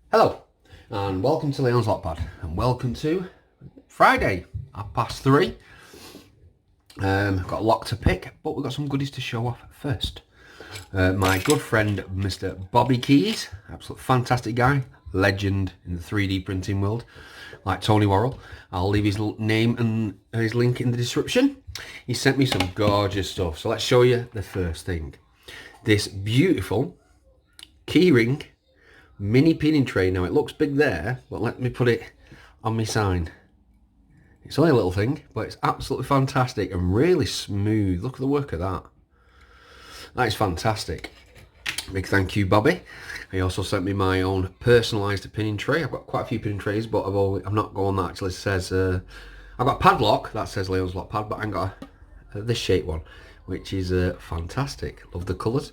Hello, and welcome to Leon's Lockpad, and welcome to Friday, 3:30. Got a lock to pick, but we've got some goodies to show off first. My good friend, Mr. Bobby Keyz, absolute fantastic guy, legend in the 3D printing world, like Tony Worrell. I'll leave his name and his link in the description. He sent me some gorgeous stuff, so let's show you the first thing. This beautiful keyring mini pinning tray. Now it looks big there, but let me put it on my sign. It's only a little thing, but it's absolutely fantastic and really smooth. Look at the work of that. That is fantastic. Big thank you, Bobby. He also sent me my own personalised pinning tray. I've got quite a few pinning trays, but I'm not going that actually says I've got a padlock that says Leon's Lock Pad, but I've got this shape one, which is fantastic. Love the colours.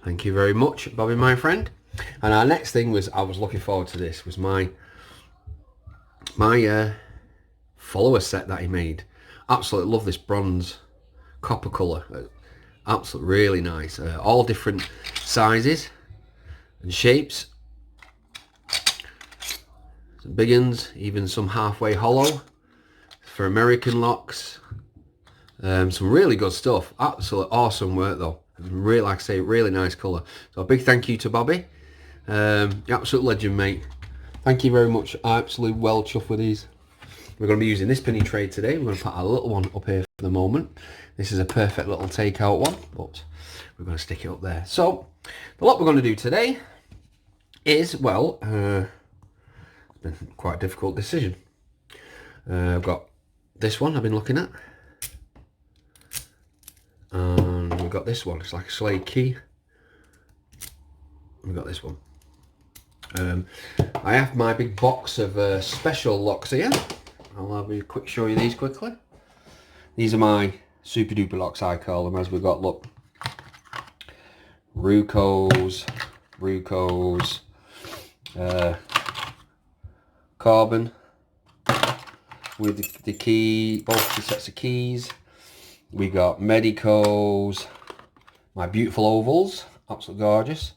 Thank you very much, Bobby, my friend. And our next thing was, I was looking forward to this, was my follower set that he made. Absolutely love this bronze copper colour. Absolutely really nice. All different sizes and shapes. Some big ones, even some halfway hollow for American locks. Some really good stuff. Absolutely awesome work though. Really, like I say, really nice colour. So a big thank you to Bobby. Absolute legend, mate. Thank you very much. Absolutely well chuffed with these. We're going to be using this pinning tray today. We're going to put a little one up here for the moment. This is a perfect little takeout one, but we're going to stick it up there. So the lot we're going to do today is, well, it's been quite a difficult decision. I've got this one I've been looking at, and we've got this one. It's like a slate key. We've got this one. I have my big box of special locks here. I'll have a quick show you these quickly. These are my super duper locks, I call them, as we've got, look, Rucos, carbon with the key, both the sets of keys. We got Medicos, my beautiful ovals, absolutely gorgeous.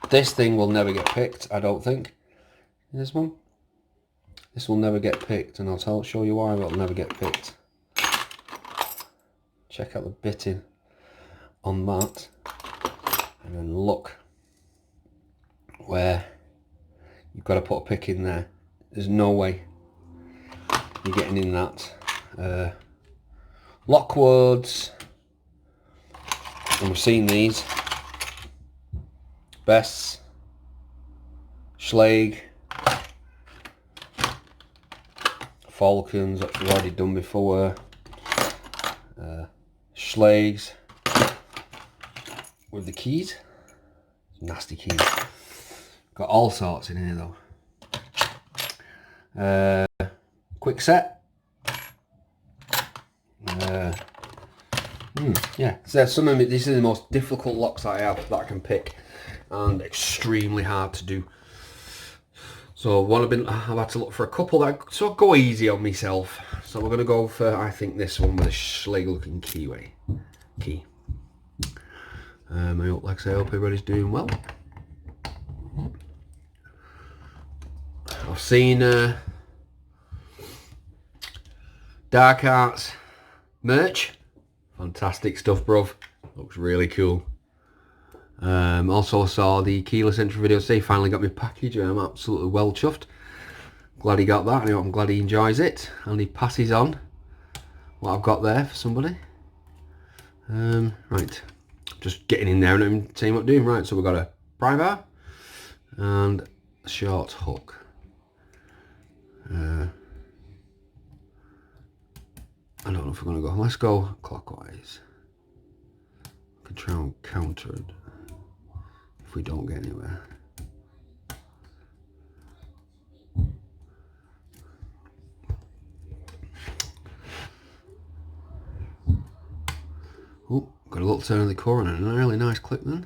This thing will never get picked, I don't think. This one. This will never get picked, and I'll show you why it'll never get picked. Check out the bitting on that, and then look where you've got to put a pick in there. There's no way you're getting in that. Lockwoods, and we've seen these. Bests, Schlage, Falcons that we've already done before, Schlages with the keys, nasty keys, got all sorts in here though. Quick set, yeah, so some of these are the most difficult locks that I have that I can pick, and extremely hard to do. So I've had to look for a couple that sort of go easy on myself. So we're going to go for, I think, this one with a Schlage looking key. I hope, like I say, I hope everybody's doing well. I've seen Dark Arts merch. Fantastic stuff, bruv. Looks really cool. Also saw the keyless entry video today. Finally got my package, and I'm absolutely well chuffed. Glad he got that, and I'm glad he enjoys it, and he passes on what I've got there for somebody. Right, just getting in there and seeing what I'm doing. Right, so we've got a pry bar and a short hook. I don't know if we're going to go. Let's go clockwise. We can try and counter it if we don't get anywhere. Oh, got a little turn of the corner and a really nice clip then.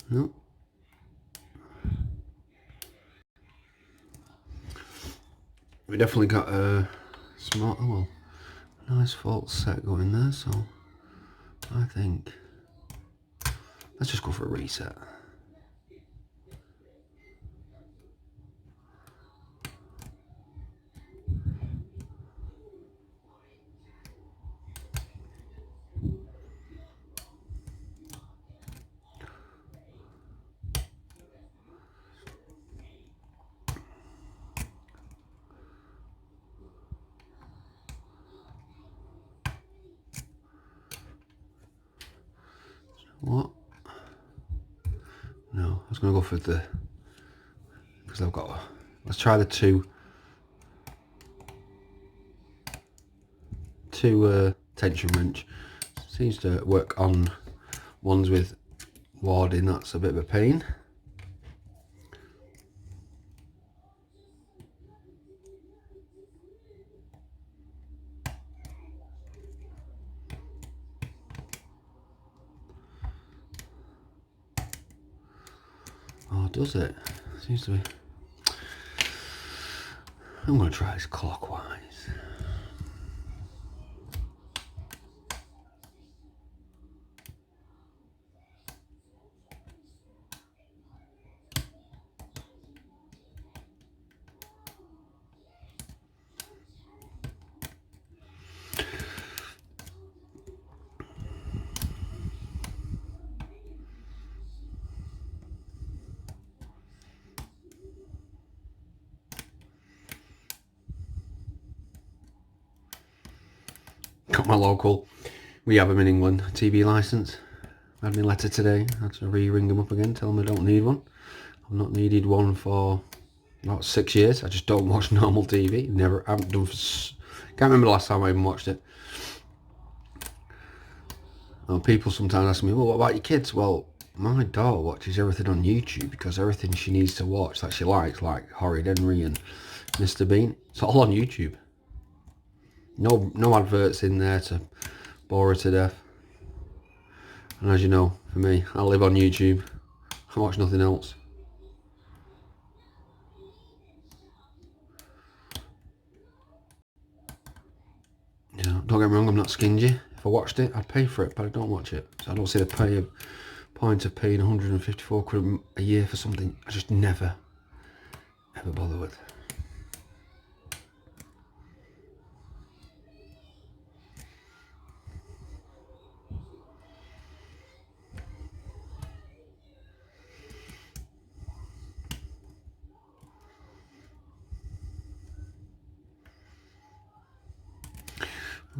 No. We definitely got a smart, oh well, nice fault set going there, so I think let's just go for a reset. What? No, I was going to go for the, because I've got, let's try the two tension wrench. Seems to work on ones with warding, that's a bit of a pain. Oh, does it? Seems to be. I'm going to try this clockwise. Got my local, we have them in England, TV licence. I had my letter today. I had to ring them up again, tell them I don't need one. I've not needed one for about 6 years. I just don't watch normal TV. Never, I haven't done for, can't remember the last time I even watched it. People sometimes ask me, well, what about your kids? Well, my daughter watches everything on YouTube because everything she needs to watch that she likes, like Horrid Henry and Mr. Bean, it's all on YouTube. No adverts in there to bore her to death. And as you know, for me, I live on YouTube. I watch nothing else. You know, don't get me wrong, I'm not stingy. If I watched it, I'd pay for it, but I don't watch it. So I don't see the point of paying 154 quid a year for something I just never, ever bother with.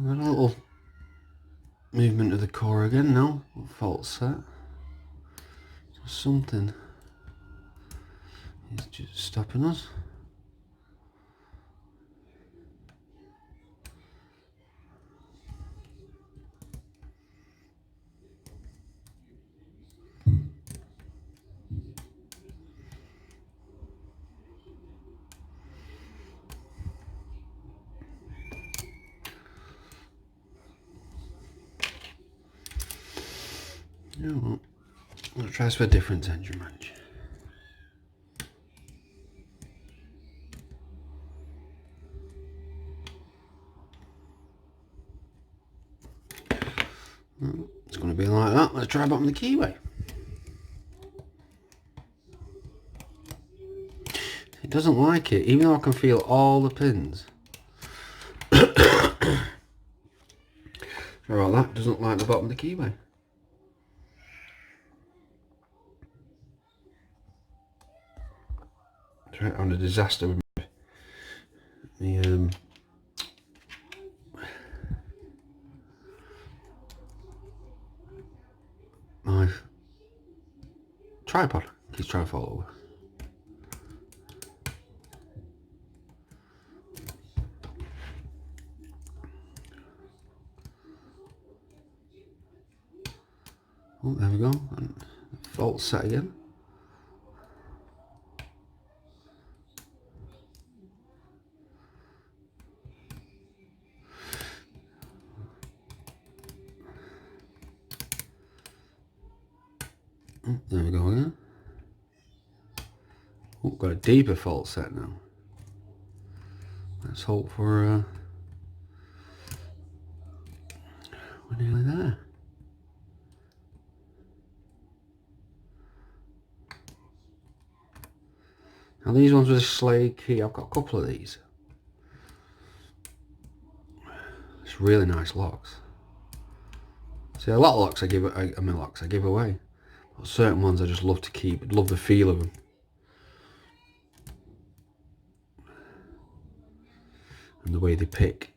A little movement of the core again now. Fault set. Something is just stopping us. You know what? Let's try this for a different tension wrench. It's going to be like that. Let's try bottom of the keyway. It doesn't like it, even though I can feel all the pins. Sorry about that. Doesn't like the bottom of the keyway. Right, I'm a disaster with my my tripod. Keeps trying to fall over. Oh, there we go. And fault set again. Oh, there we go again. Oh, got a deeper fault set now. let's hope for we're nearly there. Now these ones with a slate key, I've got a couple of these. It's really nice locks. See, a lot of locks I give away. But certain ones I just love to keep. Love the feel of them. And the way they pick.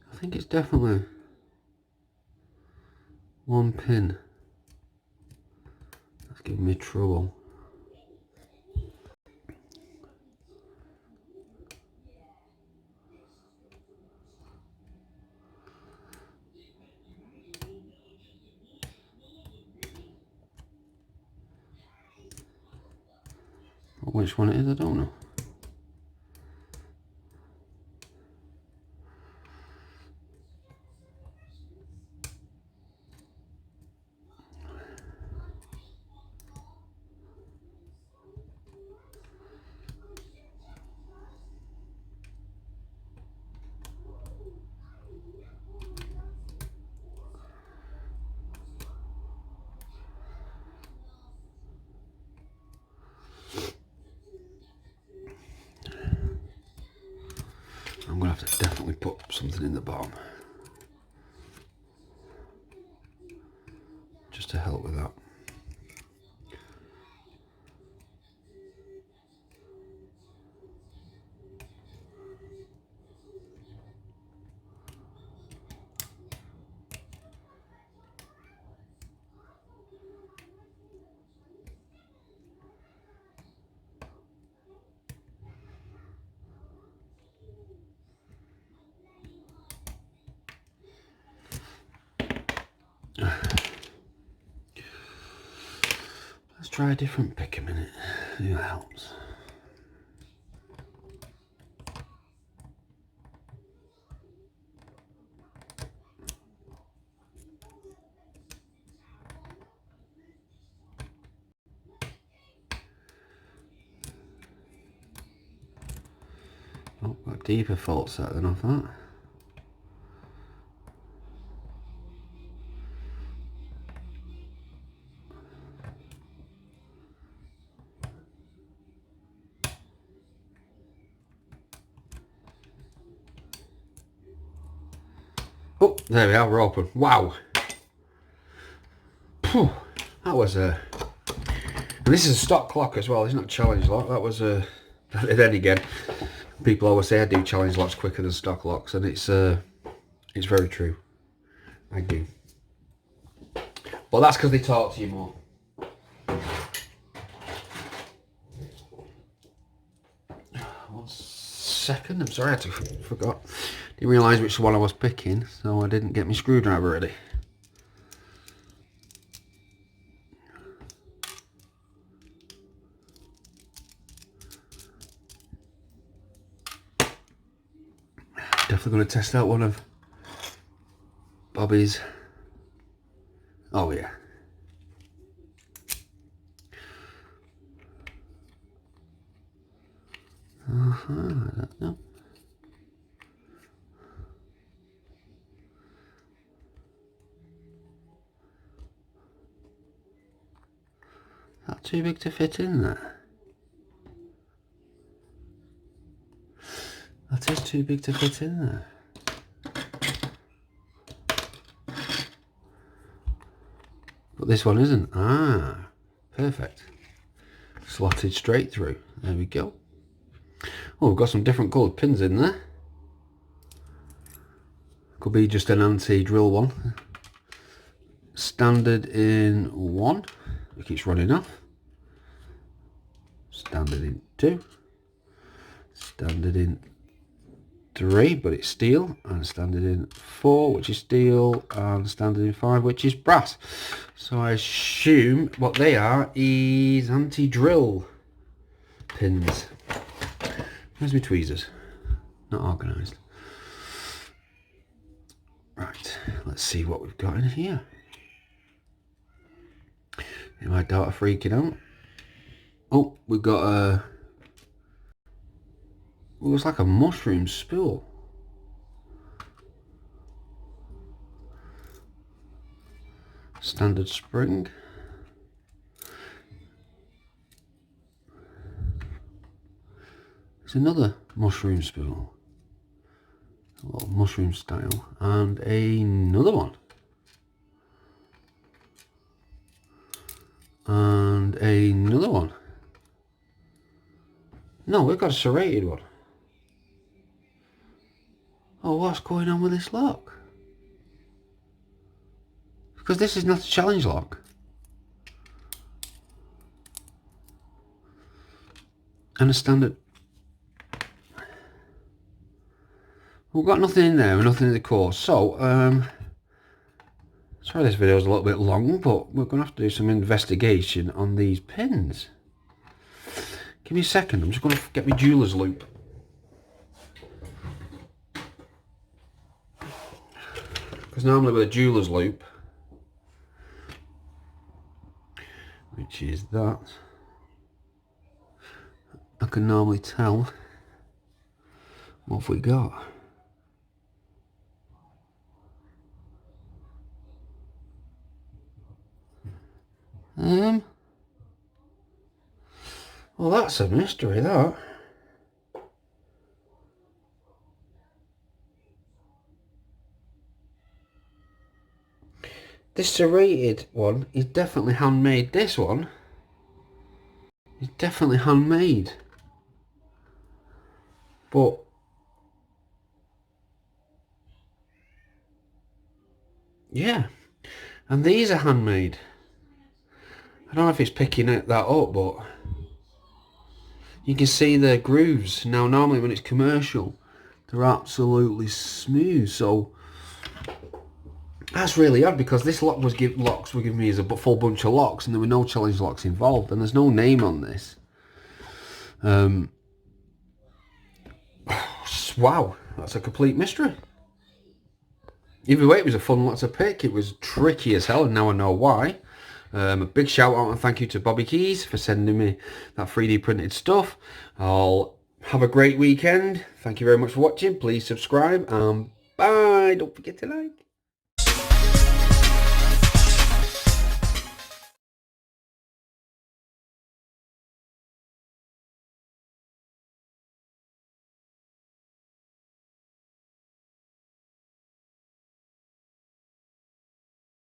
I think it's definitely one pin. That's giving me trouble. But which one it is, I don't know. I'm going to have to definitely put something in the bottom. Just to help with that. Let's try a different pick a minute. See what helps. Oh, got a deeper fault set than I thought. Oh, there we are, we're open. Wow. Phew, that was a... And this is a stock clock as well, it's not a challenge lock. That was a... Then again, people always say I do challenge locks quicker than stock locks, and it's very true. I do. But that's because they talk to you more. One second, I'm sorry, I forgot. Didn't realise which one I was picking, so I didn't get my screwdriver ready. Definitely going to test out one of Bobby's. Oh yeah. I don't know. Not too big to fit in there. That is too big to fit in there. But this one isn't. Ah, perfect. Slotted straight through. There we go. Oh, we've got some different coloured pins in there. Could be just an anti-drill one. Standard in 1. It keeps running off. Standard in 2. Standard in 3, but it's steel, and standard in 4, which is steel, and standard in 5, which is brass. So I assume what they are is anti-drill pins. Where's my tweezers? Not organised. Right, let's see what we've got in here. Am my daughter freaking out? Oh, we've got a... It looks like a mushroom spool. Standard spring. There's another mushroom spool. A little mushroom style. And another one. And another one. No, we've got a serrated one. Oh, what's going on with this lock? Because this is not a challenge lock. And a standard... We've got nothing in there, nothing in the course. So, sorry this video is a little bit long, but we're going to have to do some investigation on these pins. Give me a second, I'm just going to get my jeweler's loop. Because normally with a jeweler's loop, which is that, I can normally tell what have we got. Well, that's a mystery, that. This serrated one is definitely handmade. This one is definitely handmade. But yeah, and these are handmade. I don't know if it's picking that up, but you can see the grooves. Now, normally when it's commercial, they're absolutely smooth. So that's really odd, because this lock was locks were giving me as a full bunch of locks, and there were no challenge locks involved, and there's no name on this. Wow, that's a complete mystery. Either way, it was a fun lot to pick. It was tricky as hell, and now I know why. A big shout out and thank you to Bobby Keyz for sending me that 3D printed stuff. I'll have a great weekend. Thank you very much for watching. Please subscribe and bye. Don't forget to like.